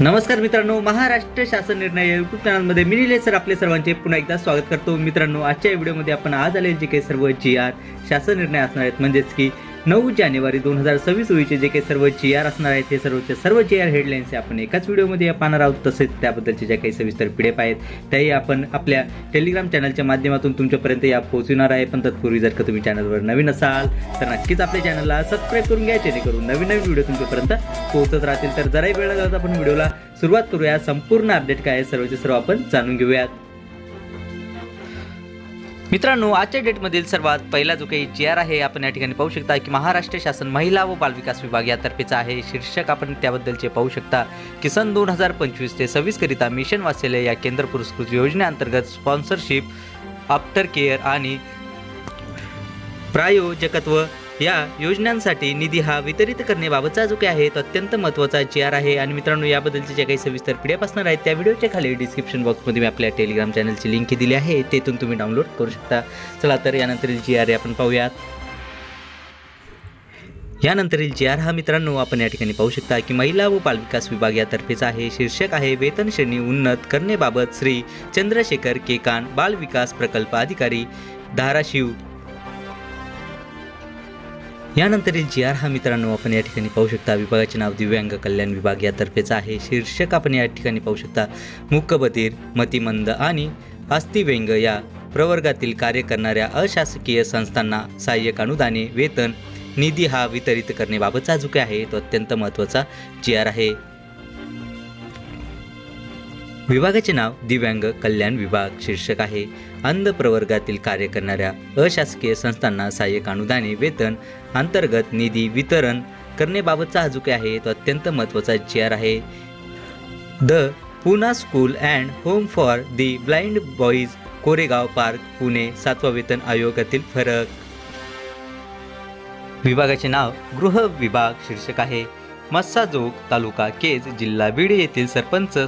नमस्कार मित्रांनो, महाराष्ट्र शासन निर्णय यूट्यूब चॅनलमध्ये मी निलेश सर आपले सर्वांचे पुन्हा एकदा स्वागत करतो. मित्रांनो, आजच्या व्हिडिओमध्ये आपण आज आलेले जे काही सर्व GR शासन निर्णय असणार आहेत, म्हणजेच की 9 जानेवारी 2026 रोजीचे जे काही सर्व GR असणार आहेत, ते सर्व GR हेडलाईन्स आपण एकाच व्हिडिओमध्ये पाहणार आहोत. तसेच त्याबद्दलचे ज्या काही सविस्तर PDF आहेत त्याही आपण आपल्या टेलिग्राम चॅनलच्या माध्यमातून तुमच्यापर्यंत या पोहोचवणार आहे. पण तत्पूर्वी जर का तुम्ही चॅनलवर नवीन असाल तर नक्कीच आपल्या चॅनलला सबस्क्राईब करून घ्या, जेणेकरून नवीन व्हिडिओ तुमच्यापर्यंत पोहोचत राहतील. तर जराही वेळ लागला आपण व्हिडिओला सुरुवात करूया. संपूर्ण अपडेट काय आहे सर्वचे सर्व आपण जाणून घेऊयात. मित्रांनो, आजच्या डेटमधील सर्वात पहिला जो काही GR आहे आपण या ठिकाणी पाहू शकता की महाराष्ट्र शासन महिला व बालविकास विभाग यातर्फेचा आहे. शीर्षक आपण त्याबद्दलचे पाहू शकता की सन 2025 ते 26 करिता मिशन वात्सल्य या केंद्र पुरस्कृत योजनेअंतर्गत स्पॉन्सरशिप, आफ्टर केअर आणि प्रायोजकत्व या योजनांसाठी निधी हा वितरित करण्याबाबतचा जो काही आहे तो अत्यंत महत्त्वाचा GR आहे. आणि मित्रांनो, याबद्दलचे जे काही सविस्तर PDF असणार आहेत त्या व्हिडिओच्या खाली डिस्क्रिप्शन बॉक्समध्ये मी आपल्या टेलिग्राम चॅनलची लिंक दिली आहे, तेथून तुम्ही डाउनलोड करू शकता. चला तर यानंतरील GR आपण पाहूयात. यानंतरील GR हा मित्रांनो आपण या ठिकाणी पाहू शकता की महिला व बालविकास विभाग यातर्फेचा आहे. शीर्षक आहे वेतन श्रेणी उन्नत करण्याबाबत श्री चंद्रशेखर केकान, बाल विकास प्रकल्प अधिकारी, धाराशिव. यानंतरील GR हा मित्रांनो आपण या ठिकाणी पाहू शकता विभागाचे नाव दिव्यांग कल्याण विभाग यातर्फेचा आहे. शीर्षक आपण या ठिकाणी पाहू शकता मूकबधिर, मतिमंद आणि अस्थिव्यंग या प्रवर्गातील कार्य करणाऱ्या अशासकीय संस्थांना सहाय्यक अनुदाने, वेतन, निधी हा वितरित करण्याबाबतचा जो काही आहे तो अत्यंत महत्त्वाचा GR आहे. विभागाचे नाव दिव्यांग कल्याण विभाग. शीर्षक आहे अंध प्रवर्गातील कार्य करणाऱ्या अशासकीय संस्थांना सहाय्यक अनुदाने, वेतन, अंतर्गत निधी वितरण करण्याबाबतचा हा जो काही आहे तो अत्यंत महत्त्वाचा GR आहे. The Poona school and home for the blind boys, Koregaon park, Pune. 7वा वेतन आयोगातील फरक. विभागाचे नाव गृह विभाग. शीर्षक आहे मस्साजोग, तालुका केज, जिल्हा बीड येथील सरपंच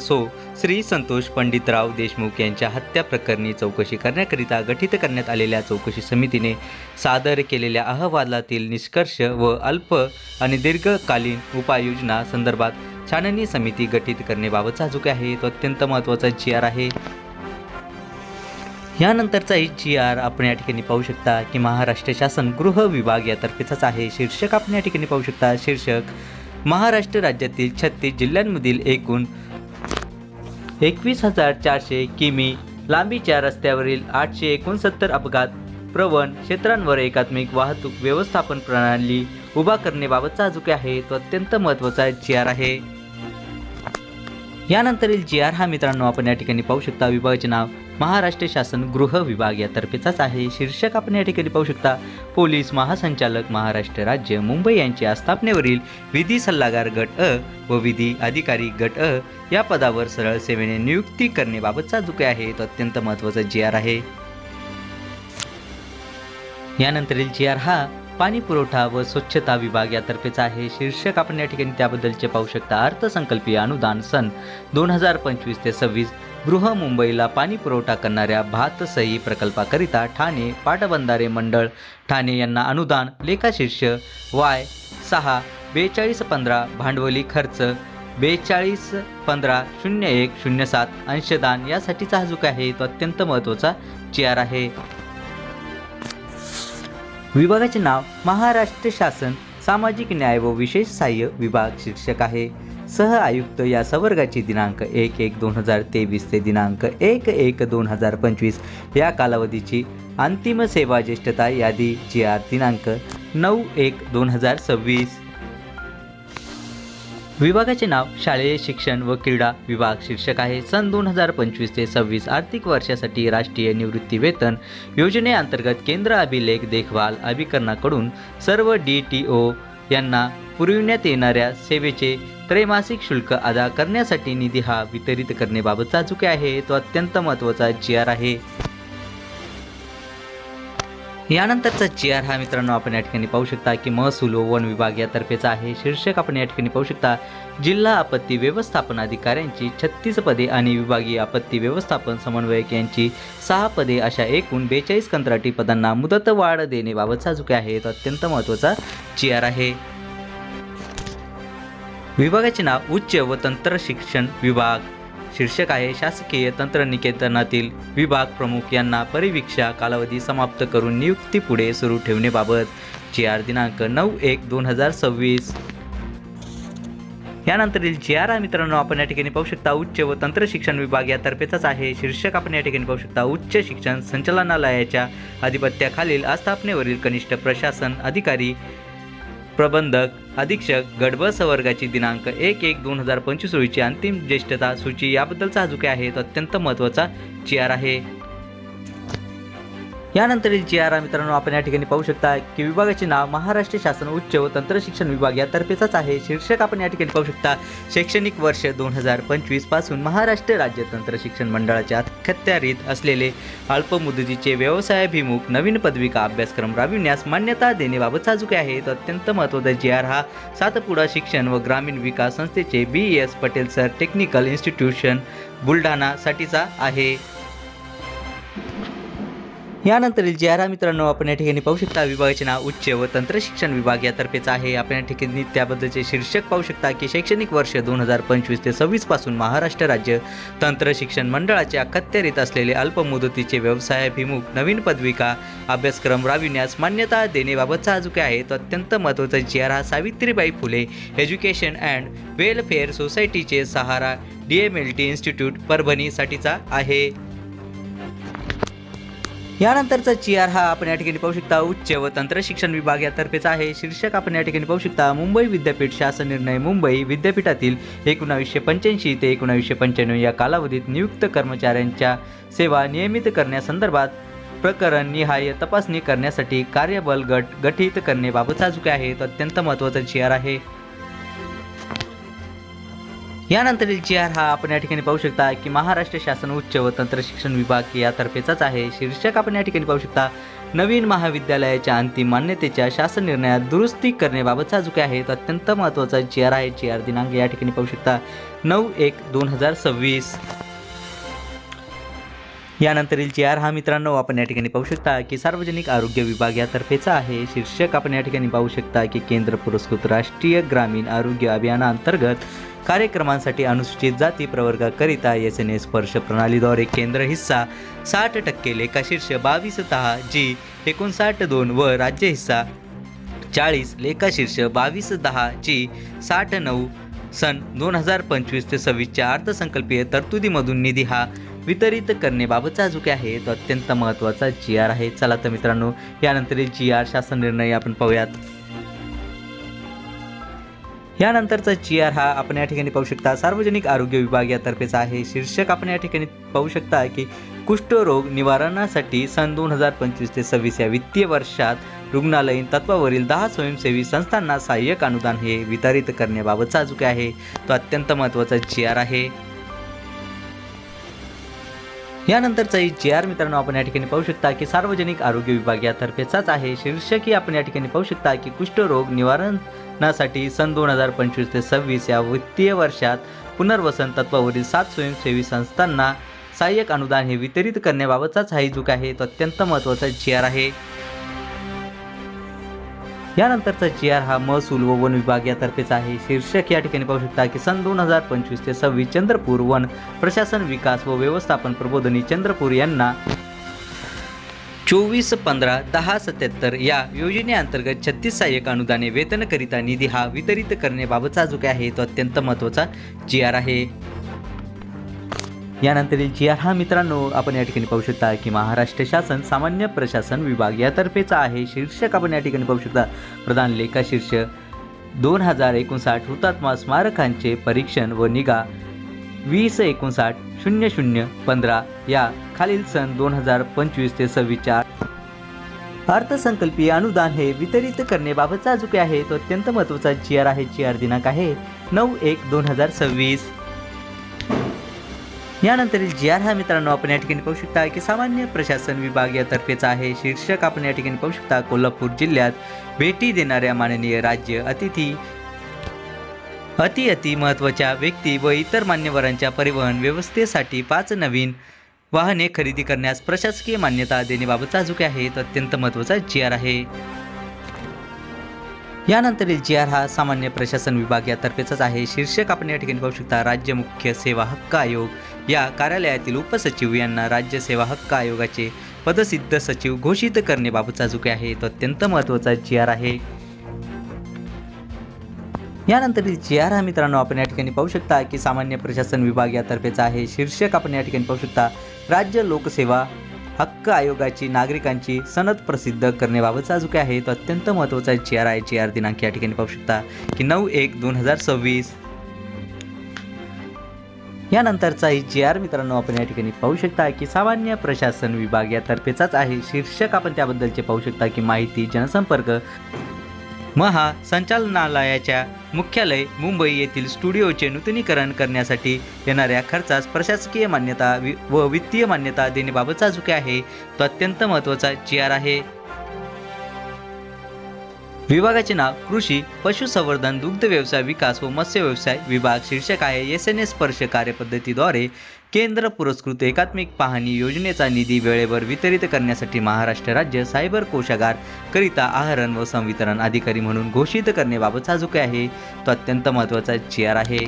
श्री संतोष पंडितराव देशमुख यांच्या हत्या प्रकरणी चौकशी करण्याकरिता गठीत करण्यात आलेल्या चौकशी समितीने सादर केलेल्या अहवालातील निष्कर्ष व अल्प आणि दीर्घकालीन उपाययोजना संदर्भात छाननी समिती गठीत करण्याबाबतचा जो काही आहे तो अत्यंत महत्त्वाचा GR आहे. यानंतरचाही GR आपण या ठिकाणी पाहू शकता की महाराष्ट्र शासन गृह विभाग यातर्फेचाच आहे. शीर्षक आपण या ठिकाणी पाहू शकता. शीर्षक महाराष्ट्र राज्यातील 36 जिल्ह्यांमधील एकूण 21,400 किमी लांबीच्या रस्त्यावरील 869 अपघात प्रवण क्षेत्रांवर एकात्मिक वाहतूक व्यवस्थापन प्रणाली उभा करण्याबाबतचा जो काही आहे तो अत्यंत महत्त्वाचा GR आहे. यानंतरील GR हा मित्रांनो आपण या ठिकाणी पाहू शकता विभागाचे नाव महाराष्ट्र शासन गृह विभाग यातर्फेचाच आहे. शीर्षक आपण या ठिकाणी पाहू शकता पोलीस महासंचालक महाराष्ट्र राज्य मुंबई यांच्या स्थापनेवरील विधी सल्लागार गट अ व विधी अधिकारी गट अ या पदावर सरळ सेवेने नियुक्ती करण्याबाबतचा जो काही आहे तो अत्यंत महत्त्वाचा GR आहे. यानंतरील GR हा पाणी पुरवठा व स्वच्छता विभाग यातर्फेचा आहे. शीर्षक आपण या ठिकाणी त्याबद्दलचे पाहू शकता अर्थसंकल्पीय अनुदान सन 2025 ते 26 गृह मुंबईला पाणी पुरवठा करणाऱ्या भातसही प्रकल्पाकरिता ठाणे पाटबंधारे मंडळ ठाणे यांना अनुदान. लेखाशीर्ष Y6 4215, भांडवली खर्च 42150107, अंशदान यासाठीचा हा जो काय आहे तो अत्यंत महत्त्वाचा GR आहे. विभागाचे नाव महाराष्ट्र शासन सामाजिक न्याय व विशेष सहाय्य विभाग. शीर्षक आहे सह आयुक्त या संवर्गाची दिनांक 1/1/2023 ते दिनांक 1/1/2025 या कालावधीची अंतिम सेवा ज्येष्ठता यादी GR दिनांक 9/1/2026. विभागाचे नाव शालेय शिक्षण व क्रीडा विभाग. शीर्षक आहे सन 2025 ते 26 आर्थिक वर्षासाठी राष्ट्रीय निवृत्ती वेतन योजनेअंतर्गत केंद्र अभिलेख देखभाल अभिकरणाकडून सर्व DTO यांना पुरविण्यात येणाऱ्या सेवेचे त्रैमासिक शुल्क अदा करण्यासाठी निधी हा वितरित करण्याबाबतचा जो काही आहे तो अत्यंत महत्त्वाचा GR आहे. यानंतरचा GR हा मित्रांनो आपण या ठिकाणी पाहू शकता की महसूल व वन विभाग यातर्फेचा आहे. शीर्षक आपण या ठिकाणी पाहू शकता जिल्हा आपत्ती व्यवस्थापन अधिकाऱ्यांची 36 पदे आणि विभागीय आपत्ती व्यवस्थापन समन्वयक यांची 6 पदे अशा एकूण 42 कंत्राटी पदांना मुदतवाढ देण्याबाबतचा जो काही आहे तो अत्यंत महत्त्वाचा GR आहे. विभागाचे नाव उच्च व तंत्र शिक्षण विभाग. शीर्षक आहे शासकीय तंत्रनिकेतनातील विभाग प्रमुख यांना परिवीक्षा कालावधी समाप्त करून नियुक्ती पुढे सुरू ठेवण्याबाबत GR दिनांक 9/1/2026. यानंतरील GR मित्रांनो आपण या ठिकाणी पाहू शकता उच्च व तंत्र शिक्षण विभाग यातर्फेचाच आहे. शीर्षक आपण या ठिकाणी पाहू शकता उच्च शिक्षण संचालनालयाच्या अधिपत्याखालील आस्थापनेवरील कनिष्ठ प्रशासन अधिकारी प्रबंधक अधीक्षक गट ब संवर्गाची दिनांक 1/1/2025 रोजीची अंतिम ज्येष्ठता सूची याबद्दलचा हा जो काही आहे तो अत्यंत महत्त्वाचा GR आहे. यानंतरील GR मित्रांनो आपण या ठिकाणी पाहू शकता की विभागाचे नाव महाराष्ट्र शासन उच्च व तंत्र शिक्षण विभाग यातर्फेचाच आहे. शीर्षक आपण या ठिकाणी पाहू शकता शैक्षणिक वर्ष 2025 पासून महाराष्ट्र राज्य तंत्र शिक्षण मंडळाच्या अखत्यारीत असलेले अल्पमुदतीचे व्यवसायाभिमुख नवीन पदविका अभ्यासक्रम राबविण्यास मान्यता देण्याबाबतचा जो काही आहे तो अत्यंत महत्त्वाचा GR हा सातपुडा शिक्षण व ग्रामीण विकास संस्थेचे BES Patel sir technical institution Buldhana साठीचा आहे. यानंतरील GR मित्रांनो आपण या ठिकाणी पाहू शकता विभागाचे नाव उच्च व तंत्र शिक्षण विभाग यातर्फेच आहे. आपण या ठिकाणी त्याबद्दलचे शीर्षक पाहू शकता की शैक्षणिक वर्ष 2025 ते 26 पासून महाराष्ट्र राज्य तंत्र शिक्षण मंडळाचे अखत्यारीत असलेले अल्पमुदतीचे व्यवसायाभिमुख नवीन पदविका अभ्यासक्रम राबविण्यास मान्यता देण्याबाबतचा जो काय आहे तो अत्यंत महत्त्वाचा GR हा Savitribai Phule education and welfare सोसायटीचे सहारा DMLT इन्स्टिट्यूट परभणी साठीचा आहे. यानंतरचा GR हा आपण या ठिकाणी पाहू शकता उच्च व तंत्र शिक्षण विभाग यातर्फेचा आहे. शीर्षक आपण या ठिकाणी पाहू शकता मुंबई विद्यापीठ शासन निर्णय मुंबई विद्यापीठातील 1985 ते 1995 या कालावधीत नियुक्त कर्मचाऱ्यांच्या सेवा नियमित करण्यासंदर्भात प्रकरण निहाय तपासणी करण्यासाठी कार्यबल गट गठीत करण्याबाबतचा जो काय आहे तो अत्यंत महत्त्वाचा GR आहे. यानंतरील GR हा आपण या ठिकाणी पाहू शकता की महाराष्ट्र शासन उच्च व तंत्र शिक्षण विभाग यातर्फेचाच आहे. शीर्षक आपण या ठिकाणी पाहू शकता नवीन महाविद्यालयाच्या अंतिम मान्यतेच्या शासन निर्णयात दुरुस्ती करण्याबाबतचा जो काय आहे तो अत्यंत महत्त्वाचा GR आहे. GR दिनांक या ठिकाणी पाहू शकता 9/1/2026. यानंतरील GR हा मित्रांनो आपण या ठिकाणी पाहू शकता की सार्वजनिक आरोग्य विभाग यातर्फेचा आहे. शीर्षक आपण या ठिकाणी पाहू शकता की केंद्र पुरस्कृत राष्ट्रीय ग्रामीण आरोग्य अभियानांतर्गत कार्यक्रमांसाठी अनुसूचित जाती प्रवर्गाकरिता SNS स्पर्श प्रणालीद्वारे केंद्र हिस्सा 60% लेखाशीर्ष 22/10 G 59/2 व राज्य हिस्सा 40 लेखाशीर्ष 22/10 G 69 सन 2025 ते 26 अर्थसंकल्पीय तरतुदीमधून निधी हा वितरित करण्याबाबतचा जो काय आहे तो अत्यंत महत्त्वाचा GR आहे. चला तर मित्रांनो यानंतरील GR शासन निर्णय आपण पाहूयात. यानंतरचा GR हा आपण या ठिकाणी पाहू शकता सार्वजनिक आरोग्य विभाग यातर्फेचा आहे. शीर्षक आपण या ठिकाणी पाहू शकता की कुष्ठरोग निवारणासाठी सन 2025 ते 26 या वित्तीय वर्षात रुग्णालयीन तत्वावरील 10 स्वयंसेवी संस्थांना सहाय्यक अनुदान हे वितरित करण्याबाबतचा जो काय आहे तो अत्यंत महत्त्वाचा GR आहे. यानंतरचा GR मित्रांनो आपण या ठिकाणी पाहू शकता की सार्वजनिक आरोग्य विभाग यातर्फेचाच आहे. शीर्षक आपण या ठिकाणी पाहू शकता की कुष्ठरोग निवारणासाठी सन 2025 ते 26 या वित्तीय वर्षात पुनर्वसन तत्वावरील 7 स्वयंसेवी संस्थांना सहाय्यक अनुदान हे वितरित करण्याबाबतचाच हा जो आहे तो अत्यंत महत्त्वाचा GR आहे. यानंतरचा GR हा महसूल व वन विभाग यातर्फेचा आहे. शीर्षक या ठिकाणी पाहू शकता की सन 2025 ते 26 चंद्रपूर वन प्रशासन विकास व व्यवस्थापन प्रबोधिनी चंद्रपूर यांना 24/15/1077 या योजनेअंतर्गत 36 सहाय्यक अनुदाने वेतनकरिता निधी हा वितरित करण्याबाबतचा जो काय आहे तो अत्यंत महत्त्वाचा GR आहे. यानंतरील GR हा मित्रांनो आपण या ठिकाणी पाहू शकता की महाराष्ट्र शासन सामान्य प्रशासन विभाग यातर्फेचा आहे. शीर्षक आपण या ठिकाणी पाहू शकता प्रधान लेखाशीर्ष 2059 हुतात्मा स्मारकांचे परीक्षण व निगा 20/59/0015 या खालील सन 2025 ते 26 अर्थसंकल्पीय अनुदान हे वितरित करण्याबाबतचा जो काय आहे तो अत्यंत महत्त्वाचा GR आहे. GR दिनांक आहे 9/1/2026. यानंतरील GR हा मित्रांनो आपण या ठिकाणी पाहू शकता की सामान्य प्रशासन विभाग यातर्फेचा आहे. शीर्षक आपण या ठिकाणी पाहू शकता कोल्हापूर जिल्ह्यात भेटी देणाऱ्या माननीय राज्य अति महत्त्वाच्या व्यक्ती व इतर मान्यवरांच्या परिवहन व्यवस्थेसाठी 5 नवीन वाहने खरेदी करण्यास प्रशासकीय मान्यता देण्याबाबतचा जो काय आहे तो अत्यंत महत्त्वाचा GR आहे. यानंतरील जी आर हा सामान्य प्रशासन विभाग यातर्फेचाच आहे. शीर्षक आपण या ठिकाणी पाहू शकता. राज्य मुख्य सेवा हक्क आयोग या कार्यालयातील उपसचिव यांना राज्य सेवा हक्क आयोगाचे पदसिद्ध सचिव घोषित करण्याबाबतचा जो काही आहे तो अत्यंत महत्त्वाचा जी आर आहे. यानंतरील जी आर हा मित्रांनो आपण या ठिकाणी पाहू शकता की सामान्य प्रशासन विभाग यातर्फेचा आहे. शीर्षक आपण या ठिकाणी पाहू शकता. राज्य लोकसेवा हक्क आयोगाची नागरिकांची सनद प्रसिद्ध करण्याबाबतचा जो काही आहे तो अत्यंत महत्त्वाचा जी आर आहे. जी आर दिनांक या ठिकाणी पाहू शकता की 9/1/2026. यानंतरचा जी आर मित्रांनो आपण या ठिकाणी पाहू शकता की सामान्य प्रशासन विभाग यातर्फेचाच आहे. शीर्षक आपण त्याबद्दलचे पाहू शकता की माहिती जनसंपर्क महासंचालनालयाच्या मुख्यालय मुंबई येथील स्टुडिओचे नूतनीकरण करण्यासाठी येणाऱ्या खर्चास प्रशासकीय मान्यता व वित्तीय मान्यता देण्याबाबतचा जो काही आहे तो अत्यंत महत्त्वाचा जी आर आहे. विभागाचे नाव कृषी पशुसंवर्धन दुग्ध व्यवसाय विकास व मत्स्य व्यवसाय विभाग. शीर्षक आहे SNS स्पर्श कार्यपद्धतीद्वारे केंद्र पुरस्कृत एकात्मिक पाहणी योजनेचा निधी वेळेवर वितरित करण्यासाठी महाराष्ट्र राज्य सायबर कोशागार करिता आहरण व संवितरण अधिकारी म्हणून घोषित करण्याबाबतचा जो काही आहे तो अत्यंत महत्त्वाचा जी आर आहे.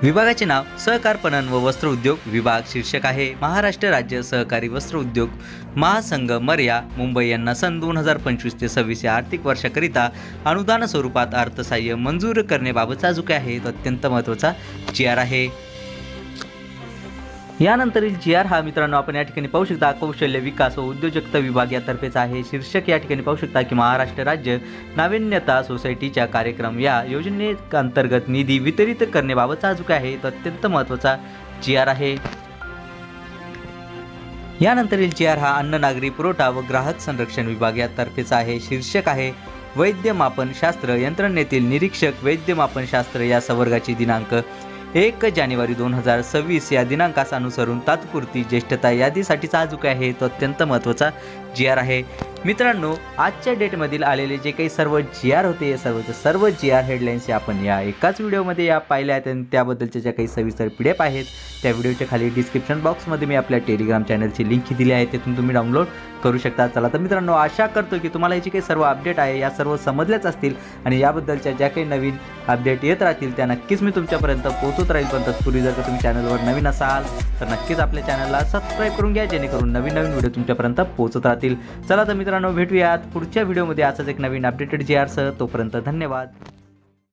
विभागाचे नाव सहकार पणन व वस्त्र उद्योग विभाग. शीर्षक आहे महाराष्ट्र राज्य सहकारी वस्त्र उद्योग महासंघ मर्या मुंबई यांना सन 2025 ते 26 या आर्थिक वर्षाकरिता अनुदान स्वरूपात अर्थसहाय्य मंजूर करण्याबाबतचा जो काही आहे तो अत्यंत महत्त्वाचा जी आर आहे. यानंतरील जी आर हा मित्रांनो आपण या ठिकाणी पाहू शकता कौशल्य विकास व उद्योजकता विभाग यातर्फेचा आहे. शीर्षक या ठिकाणी पाहू शकता की महाराष्ट्र राज्य नाविन्यता सोसायटीच्या कार्यक्रम या योजनेअंतर्गत निधी वितरित करण्याबाबतचा जो काही आहे तो अत्यंत महत्त्वाचा जी आर आहे. यानंतरील जी आर हा अन्न नागरी पुरवठा व ग्राहक संरक्षण विभाग यातर्फेचा आहे. शीर्षक आहे वैद्यमापन शास्त्र यंत्रणेतील निरीक्षक वैद्यमापन शास्त्र या संवर्गाची दिनांक 1 जानेवारी 2026 या दिनांकास अनुसरून तात्पुरती ज्येष्ठता यादीसाठीचा जो काही आहे तो अत्यंत महत्त्वाचा जी आर आहे. मित्रांनो आजच्या डेटमधील आलेले जे काही सर्व जी आर होते या सर्व जी आर हेडलाईन्स आपण या एकाच व्हिडिओमध्ये पाहिल्या आहेत आणि त्याबद्दलच्या ज्या काही सविस्तर PDF आहेत त्या व्हिडिओच्या खाली डिस्क्रिप्शन बॉक्समध्ये मी आपल्या टेलिग्राम चॅनलची लिंक दिली आहे, तिथून तुम्ही डाउनलोड करू शकता. चला तर मित्रांनो आशा करतो की तुम्हाला याची काही सर्व अपडेट आहे या सर्व समजल्याच असतील आणि याबद्दलच्या ज्या काही नवीन अपडेट येत राहतील त्या नक्कीच मी तुमच्यापर्यंत पोहोचत राहील. पण तत्पूर्वी जर का तुम्ही चॅनलवर नवीन असाल तर नक्कीच आपल्या चॅनलला सबस्क्राईब करून घ्या जेणेकरून नवीन व्हिडिओ तुमच्यापर्यंत पोहोचत राहतील. चला तर मित्रांनो भेटूयात पुढच्या व्हिडिओमध्ये असाच एक नवीन अपडेटेड जी आर सह. तोपर्यंत धन्यवाद.